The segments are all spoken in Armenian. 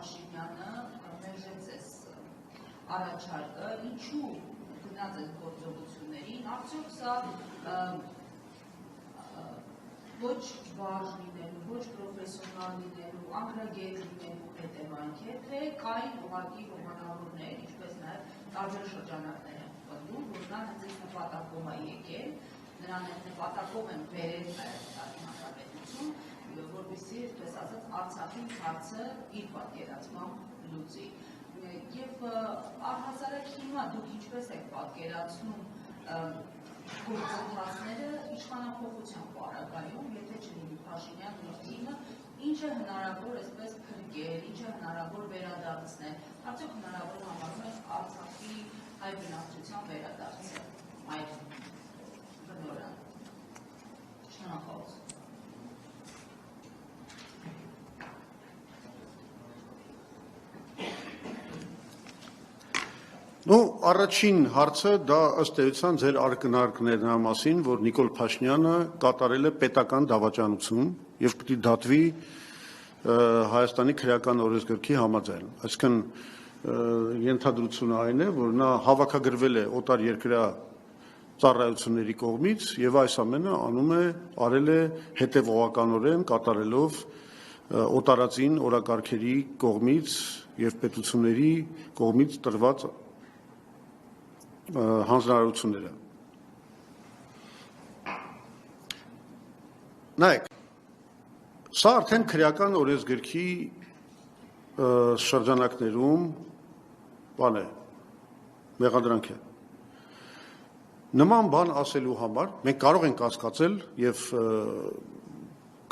Փաշինյանը մերժեց այս առաջարկը, ինչու գնաց այս գործողություններին, արդյոք սա ոչ բաժ լինելու, ոչ պրոֆեսիոնալ լինելու, անգրագետ լինելու հետևանք է, թե կային ուղղակի հոգանավորներ, ինչպես նաև տարբեր շրջանակներ են պնդում, որ նա հենց այս նպատակով է եկել, նրան այդ նպատակով են բերել Հայաստանի Հանրապետություն, որպեսզի, այսպես ասած, Արցախի հարցը իր պատկերացմամբ լուծի։ Եվ առհասարակ հիմա դուք ինչպես եք պատկերացնում գործընթացները իշխանափոխության պարագայում, եթե չլինի Փաշինյանն իր թիմը, ինչ է հնարավոր այսպես փրկել, ինչ է հնարավոր վերադարձնել, արդյոք հնարավոր համարում եք Արցախի հայ բնակչության վերադարձը այդ բնորան շնորհակալություն։ Առաջին հարցը դա ըստ էության ձեր ակնարկներն մասին, որ Նիկոլ Փաշինյանը կատարել է պետական դավաճանություն եւ պիտի դատվի Հայաստանի քրեական օրենսգրքի համաձայն։ Այսինքն ենթադրությունը այն է, որ նա հավաքագրվել է օտար երկրյա ծառայությունների կողմից եւ այս ամենը արել է հետեւողականորեն կատարելով օտարածին օրակարգերի կողմից եւ պետությունների կողմից տրված հանձնարարությունները։ Նայեք, սա արդեն քրեական օրենսգրքի շրջանակներում բան է, մեղադրանք է։ Նման բան ասելու համար մենք կարող ենք կասկածել եւ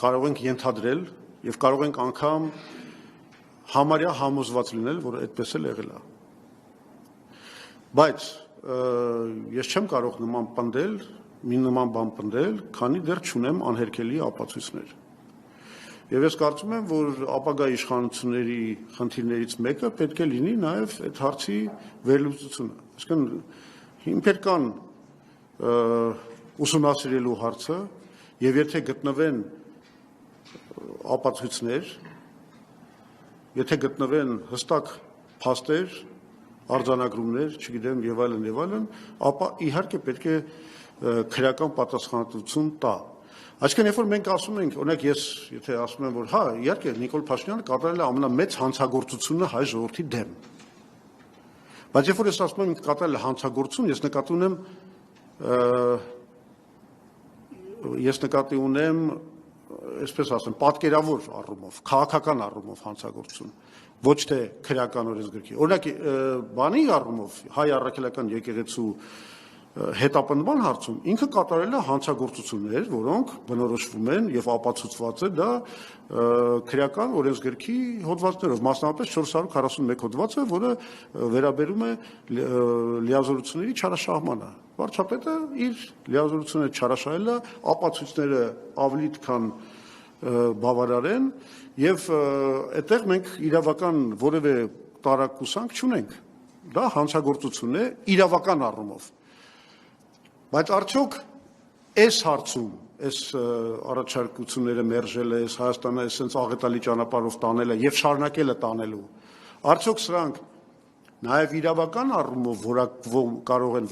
կարող ենք ենթադրել եւ կարող ենք անգամ համարյա համոզված լինել, որ այդպես էլ եղել է։ Բայց ես չեմ կարող նման բան պնդել, քանի դեռ չունեմ անհերքելի ապացույցներ։ Եվ ես կարծում եմ, որ ապագա իշխանությունների խնդիրներից մեկը պետք է լինի նաև այդ հարցի վերլուծությունը։ Այսինքն հիմքերական ուսումնասիրելու հարցը եւ եթե գտնվեն ապացույցներ, եթե գտնվեն հստակ փաստեր, արձանագրումներ, չգիտեմ եւ այլն, ապա իհարկե պետք է քրեական պատասխանատվություն տա։ Այսինքն երբ որ մենք ասում ենք, օրինակ ես եթե ասում եմ, որ հա, իհարկե Նիկոլ Փաշինյանը կատարել է ամենամեծ հանցագործությունը հայ ժողովրդի դեմ։ Բայց երբ որ ես ասում եմ կատարել է հանցագործություն, ես նկատի ունեմ, այսպես ասեմ, պատկերավոր առումով, քաղաքական առումով հանցագործություն, ոչ թե քրեական օրենսգրքի։ Օրինակ, բանի առումով հայ առաքելական եկեղեցու հետապնդման հարցում ինքը կատարել է հանցագործություններ, որոնք բնորոշվում են եւ ապացուցված է դա քրեական օրենսգրքի հոդվածներով, մասնավորապես 441 հոդվածը, որը վերաբերում է լիազորությունների չարաշահմանը։ Վարչապետը իր լիազորությունները չարաշահել է, ապացույցները ավելի քան բավարար են եւ այդտեղ մենք իրավական որևէ տարակուսանք չունենք։ Դա հանցագործություն է իրավական առումով։ Բայց արդյոք այս հարցում, այս առաջարկությունները մերժել է, Հայաստանը այսպես աղետալի ճանապարհով տանել է եւ շարունակել է տանելու, արդյոք սրանք նաեւ իրավական առումով կարող են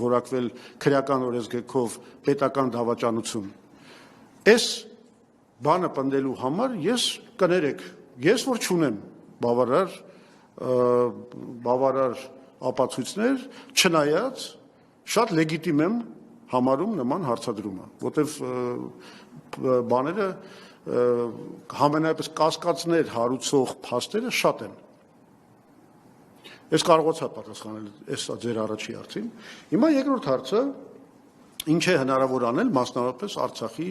որակվել քրեական օրենսգրքով պետական դավաճանություն։ Այս բանը պնդելու համար ես կներեք, ես որ չունեմ բավարար ապացույցներ, չնայած շատ լեգիտիմ եմ համարում նման հարցադրումը, որտեվ բաները համենայնպես կասկածներ հարուցող փաստերը շատ են։ Ես կարողացա պատասխանել այս ձեր առաջի հարցին։ Հիմա երկրորդ հարցը, ինչ է հնարավոր անել մասնավորապես Արցախի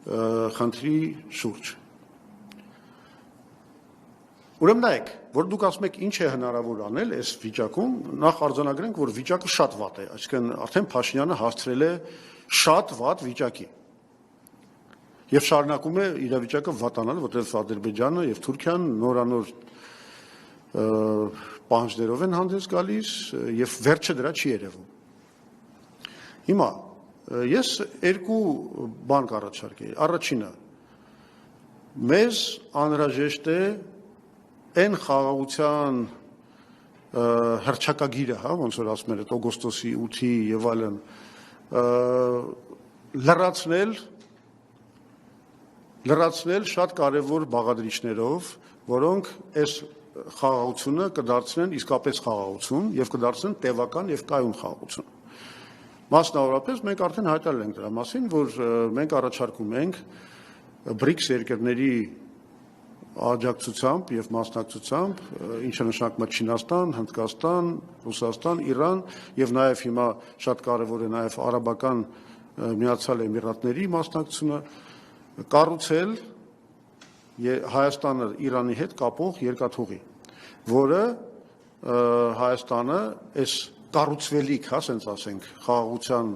խնդրի շուրջ։ Ուրեմն նայեք, որ դուք ասում եք ինչ է հնարավոր անել այս վիճակում, նախ արձանագրենք, որ վիճակը շատ վատ է, այսինքն արդեն Փաշինյանը հասցրել է շատ վատ վիճակի։ Եվ շարունակում է իրավիճակը վատանալ, որտեղ Ադրբեջանը եւ Թուրքիան նորանոր պահանջներով են հանդես գալիս եւ վերջը դրա չի երևում։ Հիմա ես երկու բան կառաջարկեի։ Առաջինը, մեզ անհրաժեշտ է այն խաղաղության հռչակագիրը, հա, ոնց որ ասում են, այդ օգոստոսի 8-ի եւ այլն, լրացնել շատ կարևոր բաղադրիչներով, որոնք այս խաղաղությունը կդարձնեն իսկապես խաղաղություն եւ կդարձնեն տևական եւ կայուն խաղաղություն։ Մասնավորապես մենք արդեն հայտարարել ենք դրա մասին, որ մենք առաջարկում ենք BRICS երկրների աջակցությամբ եւ մասնակցությամբ, ինչը նշանակում է Չինաստան, Հնդկաստան, Ռուսաստան, Իրան եւ նաեւ հիմա շատ կարեւոր է նաեւ Արաբական Միացյալ Էմիրատների մասնակցությունը, կառուցել Հայաստանը Իրանի հետ կապող երկաթուղի, որը Հայաստանը այս կառուցվելիք, հա, ասենք ասենք, խաղաղության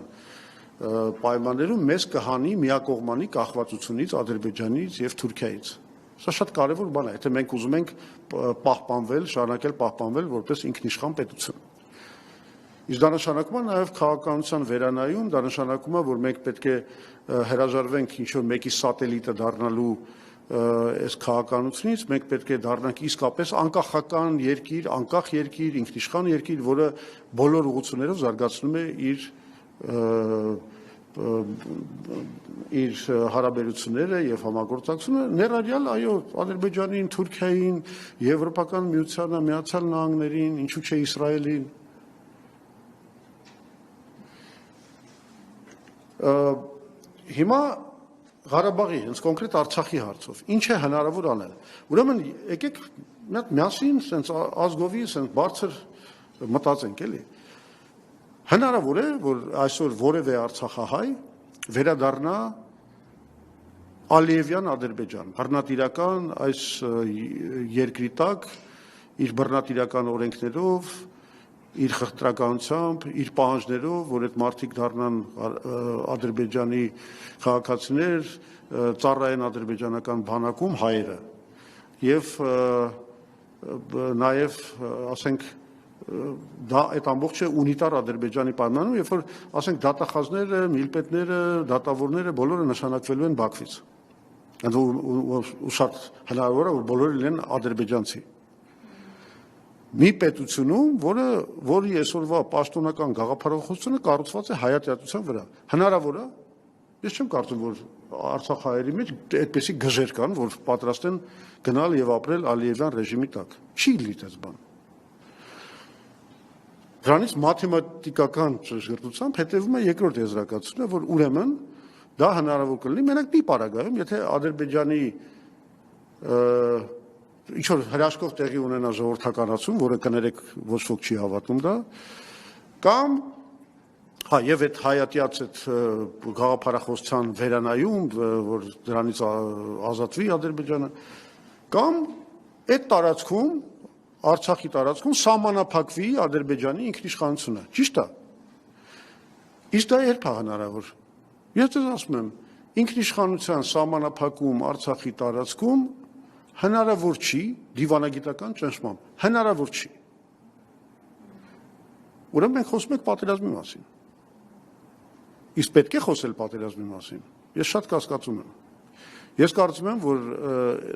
պայմաններում մեզ կհանի միակողմանի կախվածությունից Ադրբեջանից եւ Թուրքիայից։ Սա շատ կարևոր բան է, եթե մենք ուզում ենք պահպանվել, շարունակել պահպանվել որպես ինքնիշխան պետություն։ Իսկ դա նշանակում է նաև քաղաքականության վերանայում, դա նշանակում է, որ մենք պետք է հրաժարվենք ինչ-որ մեկի սատելիտը դառնալու այս քաղաքականությունից, մենք պետք է դառնանք իսկապես անկախական երկիր, անկախ երկիր, ինքնիշխան երկիր, որը բոլոր ուղղություններով զարգացնում է իր հարաբերությունները եւ համագործակցությունը, ներառյալ այո Ադրբեջանին, Թուրքիային, Եվրոպական միությանը, Միացյալ Նահանգներին, ինչու՞ չէ Իսրայելին։ Հիմա Ղարաբաղի, հենց կոնկրետ Արցախի հարցով, ինչ է հնարավոր անել։ Ուրեմն եկեք միասին sense ազգովի sense բարձր մտածենք, էլի։ Հնարավոր է, որ այսօր որևէ արցախահայ վերադառնա Ալիևյան Ադրբեջան, բռնատիրական այս երկրի տակ իր բռնատիրական օրենքներով, իր խտրականությամբ, իր պահանջներով, որ այդ մարդիկ դառնան Ադրբեջանի քաղաքացիներ, ծառայեն ադրբեջանական բանակում հայերը եւ նաեւ ասենք դա այդ ամբողջը ունիտար Ադրբեջանի պայմաններում, երբ որ ասենք դատախազները, միլպետները, դատավորները բոլորը նշանակվելու են Բաքվից։ Ու շատ հնարավոր է, որ բոլորը լինեն ադրբեջանցի։ Մի պետությունում, որի այսօրվա պաշտոնական գաղափարախոսությունը կառուցված է հայատյացության վրա։ Հնարավոր է։ Ես չեմ կարծում, որ Արցախահայերի մեջ այդպիսի գժեր կան, որ պատրաստ են գնալ եւ ապրել Ալիևյան ռեժիմի տակ։ Չի լի դες բան։ Դրանից մաթեմատիկական ճշգրտությամբ հետևում է երկրորդ եզրակացությունը, որ ուրեմն դա հնարավոր կլինի մենակ մի պարագայում, եթե Ադրբեջանի ինչ-որ հրաշքով տեղի ունենա ժողովրդականացում, որը կներեք ոչ ոք չի հավատում դա, կամ եւ այդ հայատյաց այդ գաղափարախոսության վերանայում, որ դրանից ազատվի Ադրբեջանը, կամ այդ տարածքում, Արցախի տարածքում սահմանափակվի Ադրբեջանի ինքնիշխանությունը, ճիշտ է։ Իսկ դա երբ է հնարավոր։ Ես ձեզ ասում եմ, ինքնիշխանության սահմանափակում Արցախի տարածքում հնարավոր չի դիվանագիտական ճնշմամբ, հնարավոր չի։ Ուրեմն մենք խոսում ենք պատերազմի մասին։ Իսկ պետք է խոսել պատերազմի մասին։ Ես շատ կասկածում եմ։ Ես կարծում եմ, որ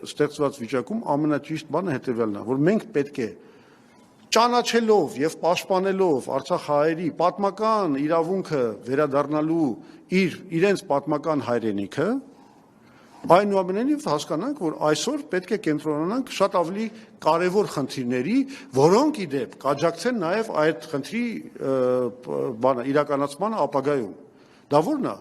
ստեղծված վիճակում ամենաճիշտ բանը հետևյալն է, որ մենք պետք է ճանաչելով եւ պաշտպանելով Արցախահայերի պատմական իրավունքը վերադառնալու իրենց պատմական հայրենիքը, այնուամենայնիվ հասկանանք, որ այսօր պետք է կենտրոնանանք շատ ավելի կարևոր խնդիրների, որոնք ի դեպ կաջակցեն նաեւ այդ խնդրի իրականացմանը ապագայում։ Դա ո՞րն է։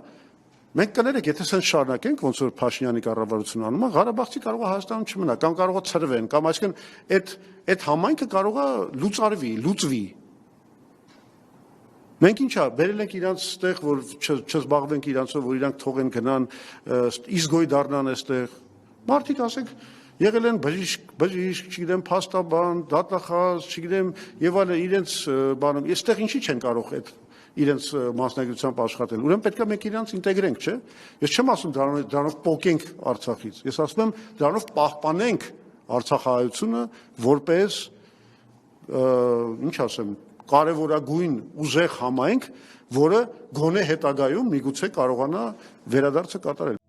Մենք կներեք, եթե սենց շարունակենք, ոնց որ Փաշինյանի կառավարությունը անում է, Ղարաբաղցի կարող է Հայաստանում չմնա, կամ կարող է ցրվեն, կամ այսինքն այդ համայնքը կարող է լուծվի։ Մենք ինչա, բերել ենք իրանց ստեղ, որ չզբաղվենք իրանցով, որ իրանք թողեն գնան, իզգոյ դառնան այստեղ։ Մարդիկ ասենք եղել են բժիշկ, չգիտեմ, փաստաբան, դատախազ, չգիտեմ, եւ այլն իրենց բանում, այստեղ ինչի չեն կարող այդ իրենց մասնագիտությամբ աշխատել։ Ուրեմն պետք է մենք իրանց ինտեգրենք, չէ՞։ Ես չեմ ասում դրանով պոկենք Արցախից։ Ես ասում եմ դրանով պահպանենք Արցախահայությունը որպես ինչ ասեմ, կարևորագույն ուժեղ համայնք, որը գոնե հետագայում միգուցե կարողանա վերադարձը կատարել։